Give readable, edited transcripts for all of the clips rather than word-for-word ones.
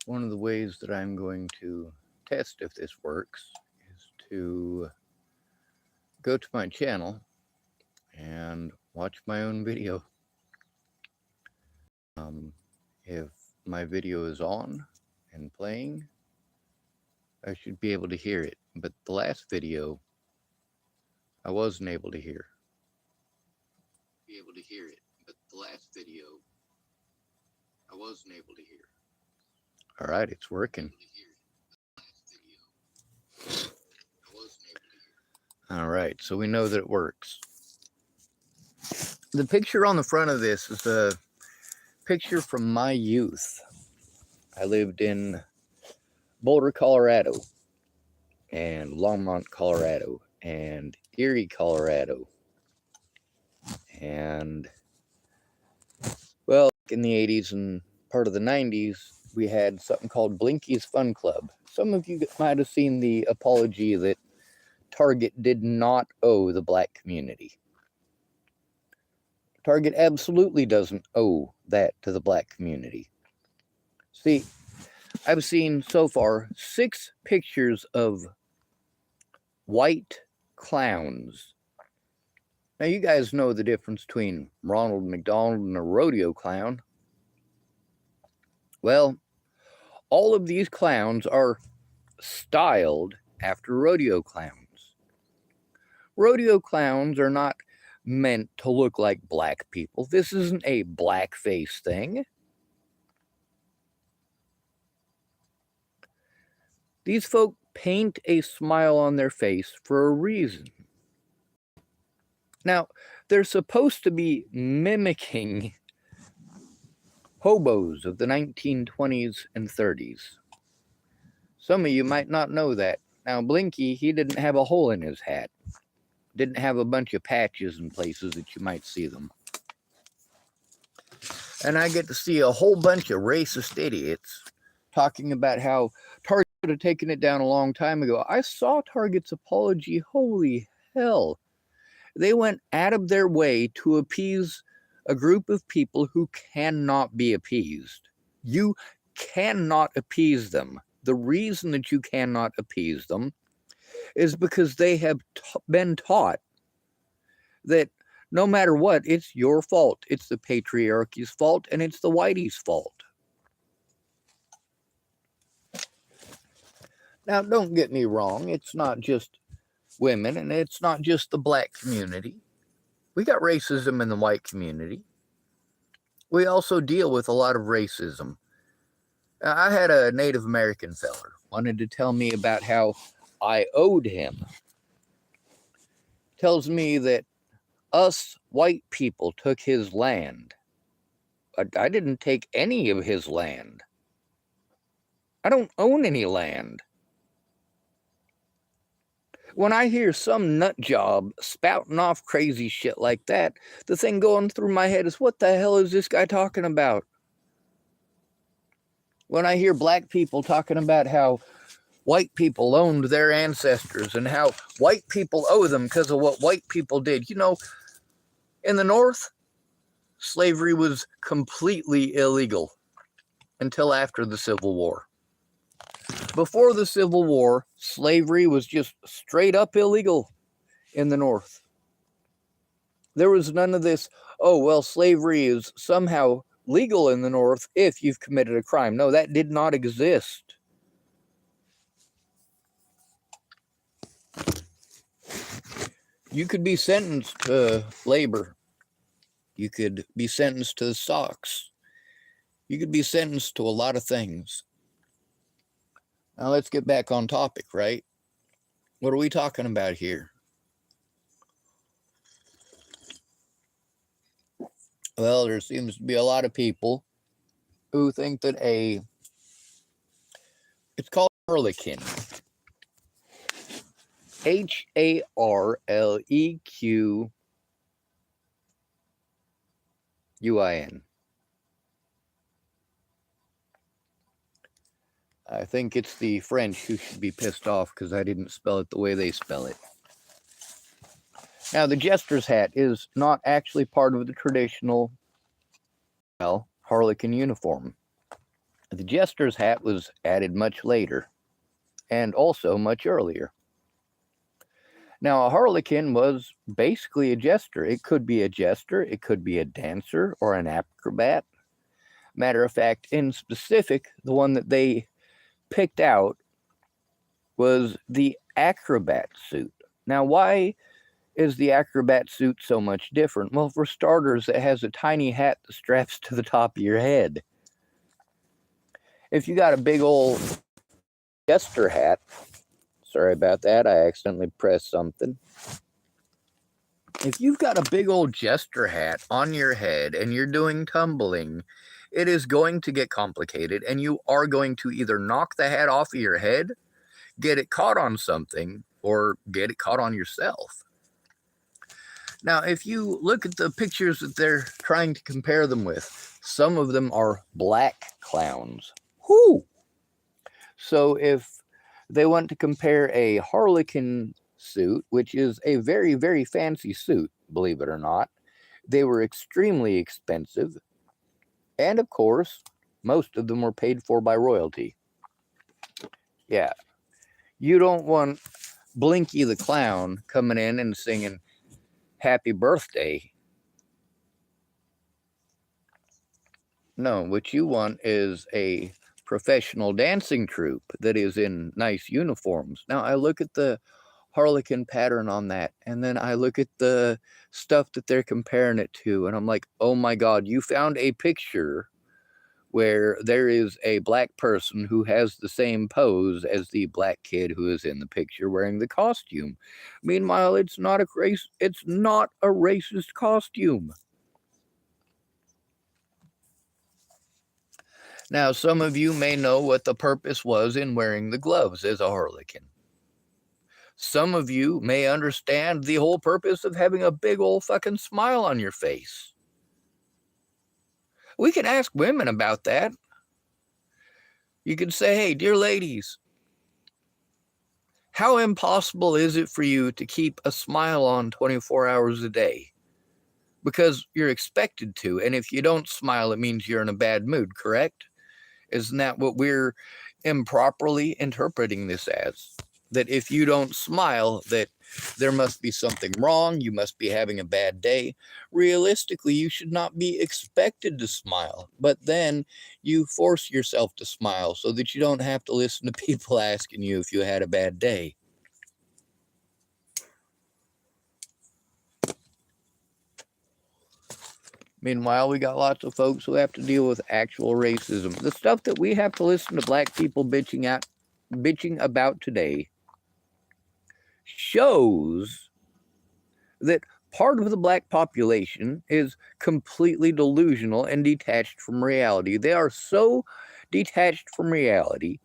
one of the ways that I'm going to test if this works is to go to my channel and watch my own video. If my video is on and playing, I should be able to hear it. But the last video, I wasn't able to hear. All right, it's working. All right, so we know that it works. The picture on the front of this is a picture from my youth. I lived in Boulder, Colorado, and Longmont, Colorado, and Erie, Colorado. And, well, in the 80s and part of the 90s, we had something called Blinky's Fun Club. Some of you might have seen the apology that Target did not owe the black community. Target absolutely doesn't owe that to the black community. See, I've seen so far 6 pictures of white clowns. Now, you guys know the difference between Ronald McDonald and a rodeo clown. Well, all of these clowns are styled after rodeo clowns. Rodeo clowns are not meant to look like black people. This isn't a blackface thing. These folk paint a smile on their face for a reason. Now, they're supposed to be mimicking hobos of the 1920s and 30s. Some of you might not know that. Now, Blinky, he didn't have a hole in his hat. Didn't have a bunch of patches in places that you might see them. And I get to see a whole bunch of racist idiots talking about how Target should have taken it down a long time ago. I saw Target's apology. Holy hell. They went out of their way to appease a group of people who cannot be appeased. You cannot appease them. The reason that you cannot appease them is because they have been taught that no matter what, it's your fault. It's the patriarchy's fault, and it's the whitey's fault. Now, don't get me wrong. It's not just women, and it's not just the black community. We got racism in the white community. We also deal with a lot of racism. I had a Native American feller wanted to tell me about how I owed him. Tells me that us white people took his land. I didn't take any of his land. I don't own any land. When I hear some nut job spouting off crazy shit like that, the thing going through my head is, what the hell is this guy talking about? When I hear black people talking about how white people owned their ancestors and how white people owe them because of what white people did. You know, in the North, slavery was completely illegal until after the Civil War. Before the Civil War, slavery was just straight up illegal in the North. There was none of this, oh, well, slavery is somehow legal in the North if you've committed a crime. No, that did not exist. You could be sentenced to labor. You could be sentenced to the stocks. You could be sentenced to a lot of things. Now let's get back on topic, right? What are we talking about here? Well, there seems to be a lot of people who think that it's called harlequin. Harlequin. I think it's the French who should be pissed off because I didn't spell it the way they spell it. Now, the jester's hat is not actually part of the traditional, well, harlequin uniform. The jester's hat was added much later, and also much earlier. Now, a harlequin was basically a jester. It could be a jester, it could be a dancer, or an acrobat. Matter of fact, in specific, the one that they picked out was the acrobat suit. Now, why is the acrobat suit so much different? Well, for starters, it has a tiny hat that straps to the top of your head. If you got a big old jester hat, sorry about that, I accidentally pressed something. If you've got a big old jester hat on your head and you're doing tumbling, it is going to get complicated, and you are going to either knock the hat off of your head, get it caught on something, or get it caught on yourself. Now, if you look at the pictures that they're trying to compare them with, some of them are black clowns. Whoo! So if they want to compare a harlequin suit, which is a very, very fancy suit, believe it or not, they were extremely expensive. And of course, most of them were paid for by royalty. Yeah. You don't want Blinky the Clown coming in and singing happy birthday. No, what you want is a professional dancing troupe that is in nice uniforms. Now, I look at the harlequin pattern on that, and then I look at the stuff that they're comparing it to, and I'm like, oh my God, you found a picture where there is a black person who has the same pose as the black kid who is in the picture wearing the costume. Meanwhile, it's not a racist costume. Now, some of you may know what the purpose was in wearing the gloves as a harlequin. Some of you may understand the whole purpose of having a big old fucking smile on your face. We can ask women about that. You can say, hey, dear ladies, how impossible is it for you to keep a smile on 24 hours a day? Because you're expected to, and if you don't smile, it means you're in a bad mood, correct? Isn't that what we're improperly interpreting this as? That if you don't smile, that there must be something wrong, you must be having a bad day. Realistically, you should not be expected to smile, but then you force yourself to smile so that you don't have to listen to people asking you if you had a bad day. Meanwhile, we got lots of folks who have to deal with actual racism. The stuff that we have to listen to black people bitching about today shows that part of the black population is completely delusional and detached from reality. They are so detached from reality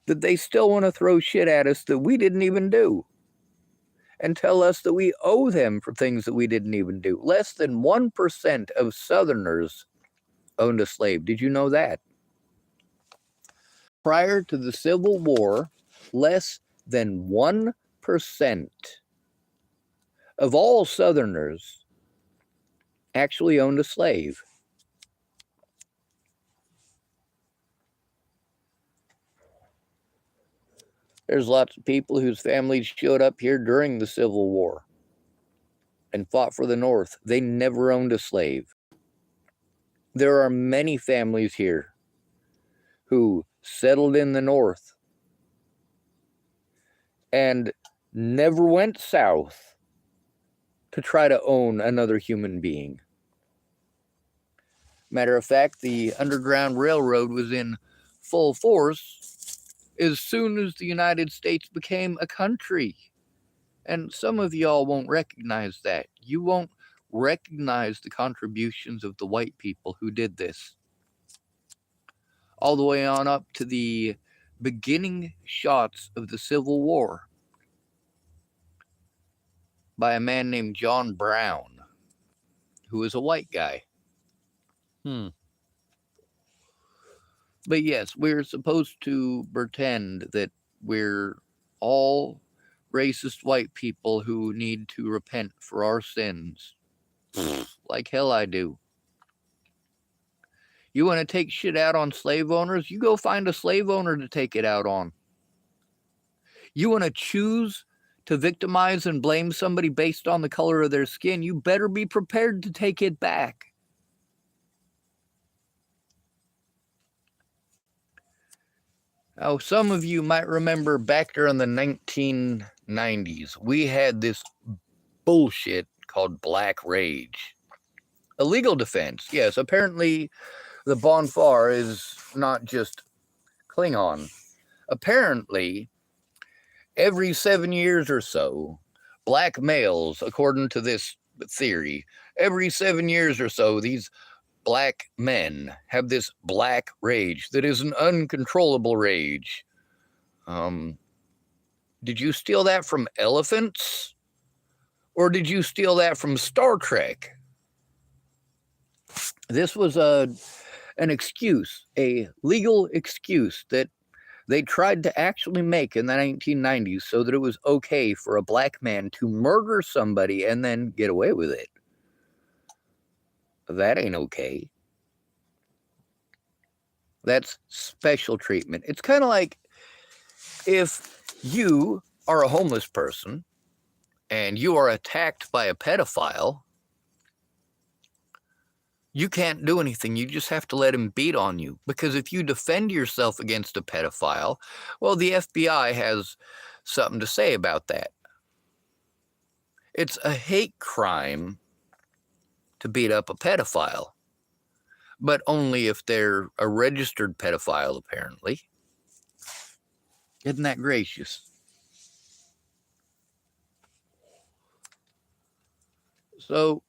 that they still want to throw shit at us that we didn't even do and tell us that we owe them for things that we didn't even do. Less than 1% of Southerners owned a slave. Did you know that? Prior to the Civil War, less than 1% of all Southerners actually owned a slave. There's lots of people whose families showed up here during the Civil War and fought for the North. They never owned a slave. There are many families here who settled in the North and never went south to try to own another human being. Matter of fact, the Underground Railroad was in full force as soon as the United States became a country. And some of y'all won't recognize that. You won't recognize the contributions of the white people who did this. All the way on up to the beginning shots of the Civil War by a man named John Brown, who was a white guy. But yes, we're supposed to pretend that we're all racist white people who need to repent for our sins. Like hell I do. You want to take shit out on slave owners? You go find a slave owner to take it out on. You want to choose to victimize and blame somebody based on the color of their skin? You better be prepared to take it back. Now, some of you might remember back during the 1990s, we had this bullshit called Black Rage. A legal defense, yes. Apparently, the Bonfar is not just Klingon. Apparently, every 7 years or so, black males, according to this theory, every 7 years or so, these black men have this black rage that is an uncontrollable rage. Did you steal that from elephants? Or did you steal that from Star Trek? This was an excuse, a legal excuse that they tried to actually make in the 1990s so that it was okay for a black man to murder somebody and then get away with it. That ain't okay. That's special treatment. It's kind of like if you are a homeless person and you are attacked by a pedophile, you can't do anything. You just have to let him beat on you. Because if you defend yourself against a pedophile, well, the FBI has something to say about that. It's a hate crime to beat up a pedophile, but only if they're a registered pedophile, apparently. Isn't that gracious? So,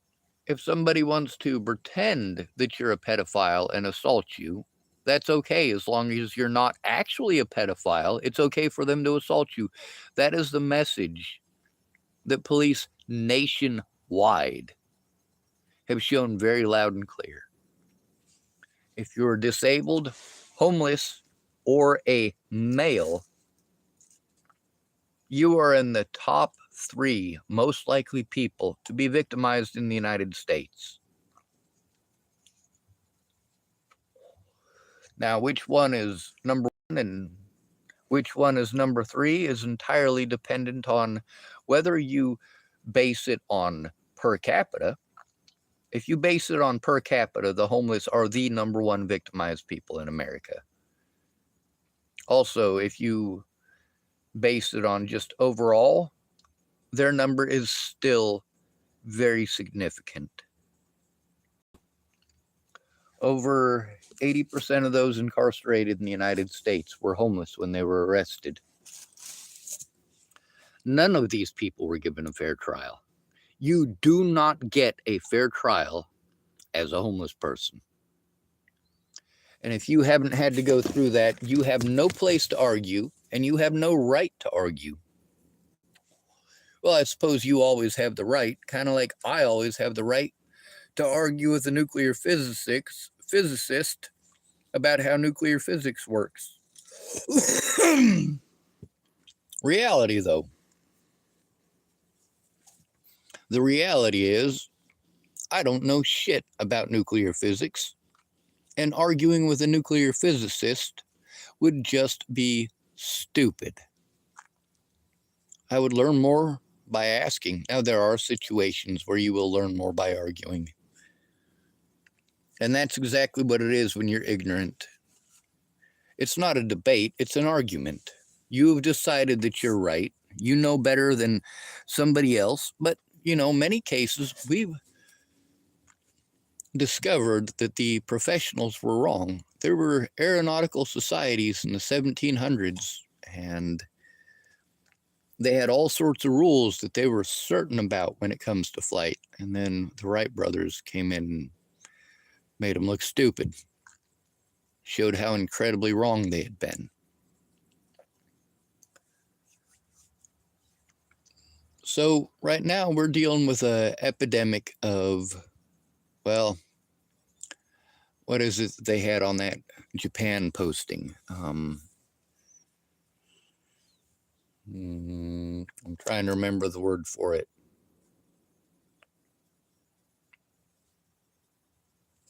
if somebody wants to pretend that you're a pedophile and assault you, that's okay as long as you're not actually a pedophile. It's okay for them to assault you. That is the message that police nationwide have shown very loud and clear. If you're disabled, homeless, or a male, you are in the top 3 most likely people to be victimized in the United States. Now, which one is number 1 and which one is number 3 is entirely dependent on whether you base it on per capita. If you base it on per capita, the homeless are the number 1 victimized people in America. Also, if you base it on just overall, their number is still very significant. Over 80% of those incarcerated in the United States were homeless when they were arrested. None of these people were given a fair trial. You do not get a fair trial as a homeless person. And if you haven't had to go through that, you have no place to argue, and you have no right to argue. Well, I suppose you always have the right, kind of like I always have the right to argue with a nuclear physicist about how nuclear physics works. Reality, though. The reality is, I don't know shit about nuclear physics, and arguing with a nuclear physicist would just be stupid. I would learn more by asking. Now, there are situations where you will learn more by arguing. And that's exactly what it is when you're ignorant. It's not a debate, it's an argument. You have decided that you're right. You know better than somebody else. But, many cases we've discovered that the professionals were wrong. There were aeronautical societies in the 1700s, and they had all sorts of rules that they were certain about when it comes to flight. And then the Wright brothers came in and made them look stupid, showed how incredibly wrong they had been. So right now we're dealing with an epidemic of, well, what is it they had on that Japan posting? I'm trying to remember the word for it.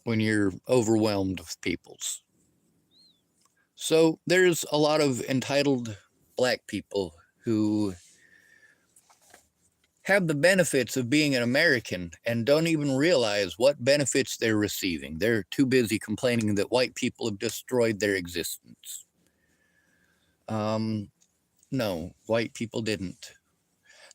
when you're overwhelmed with peoples. So there's a lot of entitled black people who have the benefits of being an American and don't even realize what benefits they're receiving. They're too busy complaining that white people have destroyed their existence. No, white people didn't.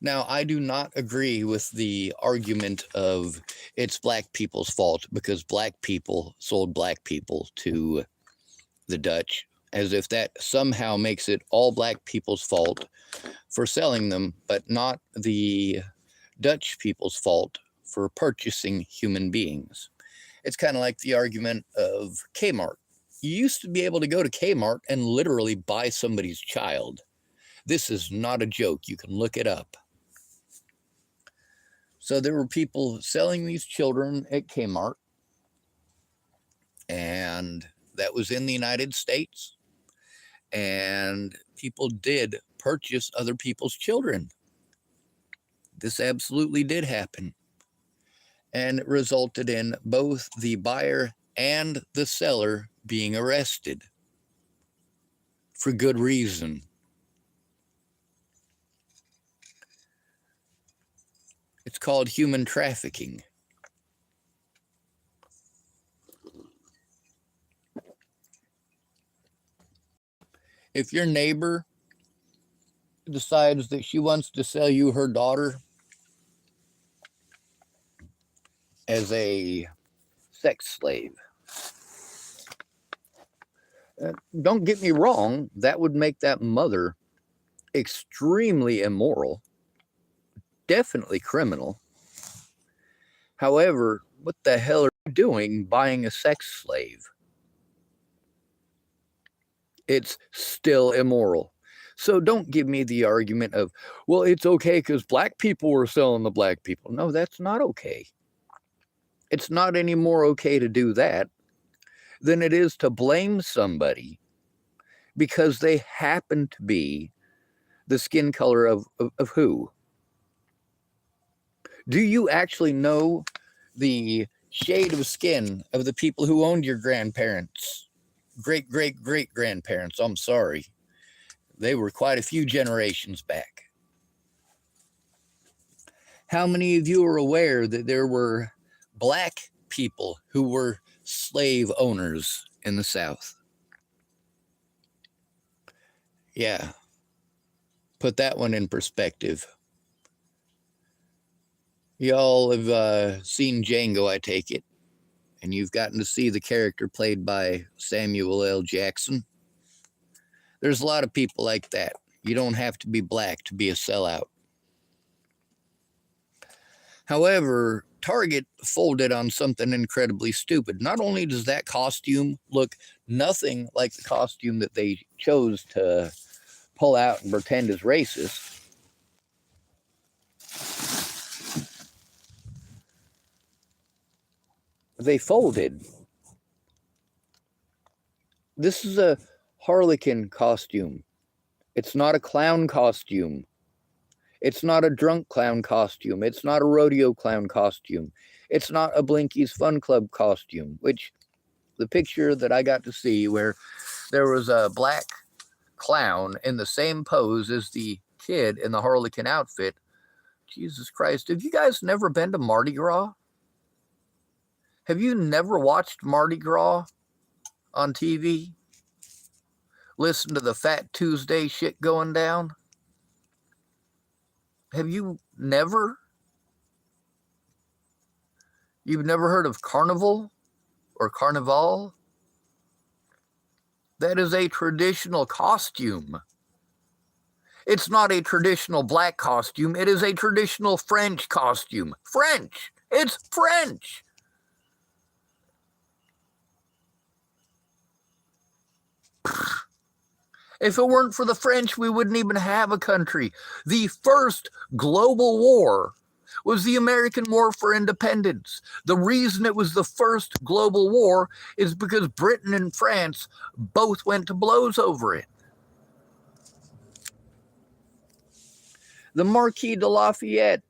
Now, I do not agree with the argument of it's black people's fault because black people sold black people to the Dutch, as if that somehow makes it all black people's fault for selling them, but not the Dutch people's fault for purchasing human beings. It's kind of like the argument of Kmart. You used to be able to go to Kmart and literally buy somebody's child. This is not a joke. You can look it up. So there were people selling these children at Kmart, and that was in the United States. And people did purchase other people's children. This absolutely did happen. And it resulted in both the buyer and the seller being arrested for good reason. It's called human trafficking. If your neighbor decides that she wants to sell you her daughter as a sex slave, don't get me wrong, that would make that mother extremely immoral, definitely criminal. However, what the hell are you doing buying a sex slave? It's still immoral. So don't give me the argument of, well, it's okay because black people were selling the black people. No, that's not okay. It's not any more okay to do that than it is to blame somebody because they happen to be the skin color of who? Do you actually know the shade of skin of the people who owned your grandparents? Great-great-great-grandparents, I'm sorry. They were quite a few generations back. How many of you are aware that there were black people who were slave owners in the South? Yeah. Put that one in perspective. Y'all have seen Django, I take it, and you've gotten to see the character played by Samuel L. Jackson. There's a lot of people like that. You don't have to be black to be a sellout. However, Target folded on something incredibly stupid. Not only does that costume look nothing like the costume that they chose to pull out and pretend is racist, they folded. This is a harlequin costume. It's not a clown costume. It's not a drunk clown costume. It's not a rodeo clown costume. It's not a Blinky's Fun Club costume, which the picture that I got to see where there was a black clown in the same pose as the kid in the harlequin outfit. Jesus Christ, have you guys never been to Mardi Gras? Have you never watched Mardi Gras on TV? Listen to the Fat Tuesday shit going down? Have you never? You've never heard of Carnival or Carnival? That is a traditional costume. It's not a traditional black costume. It is a traditional French costume. French. It's French. If it weren't for the French, we wouldn't even have a country. The first global war was the American War for Independence. The reason it was the first global war is because Britain and France both went to blows over it. The Marquis de Lafayette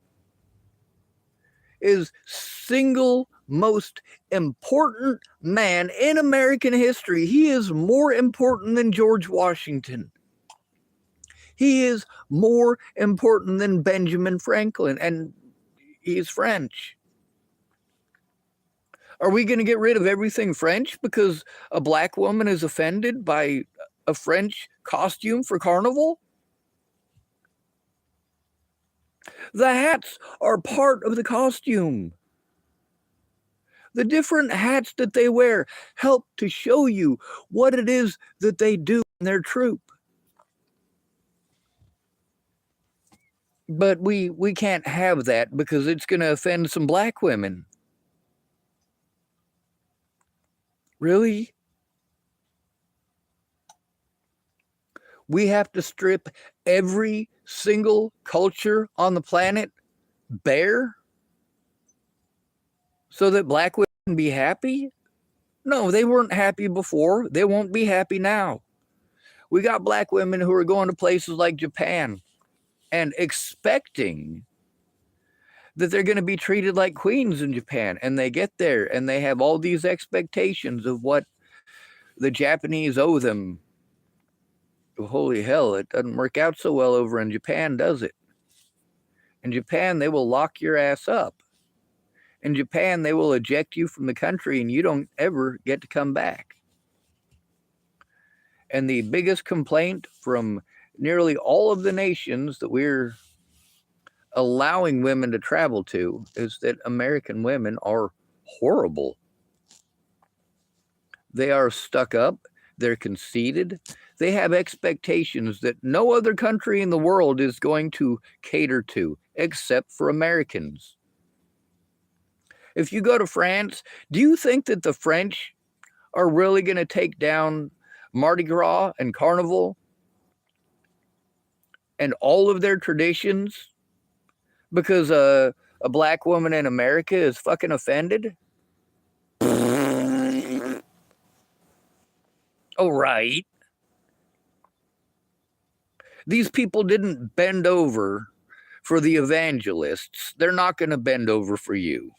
is single most important man in American history. He is more important than George Washington. He is more important than Benjamin Franklin, and he's French. Are we going to get rid of everything French because a black woman is offended by a French costume for carnival? The hats are part of the costume. The different hats that they wear help to show you what it is that they do in their troop. But we can't have that because it's going to offend some black women. Really? We have to strip every single culture on the planet bare so that black women can be happy? No, they weren't happy before. They won't be happy now. We got black women who are going to places like Japan and expecting that they're going to be treated like queens in Japan. And they get there and they have all these expectations of what the Japanese owe them. Holy hell, it doesn't work out so well over in Japan, does it? In Japan, they will lock your ass up. In Japan, they will eject you from the country and you don't ever get to come back. And the biggest complaint from nearly all of the nations that we're allowing women to travel to is that American women are horrible. They are stuck up. They're conceited. They have expectations that no other country in the world is going to cater to, except for Americans. If you go to France, do you think that the French are really going to take down Mardi Gras and Carnival and all of their traditions because a black woman in America is fucking offended? Oh, right. These people didn't bend over for the evangelists. They're not going to bend over for you.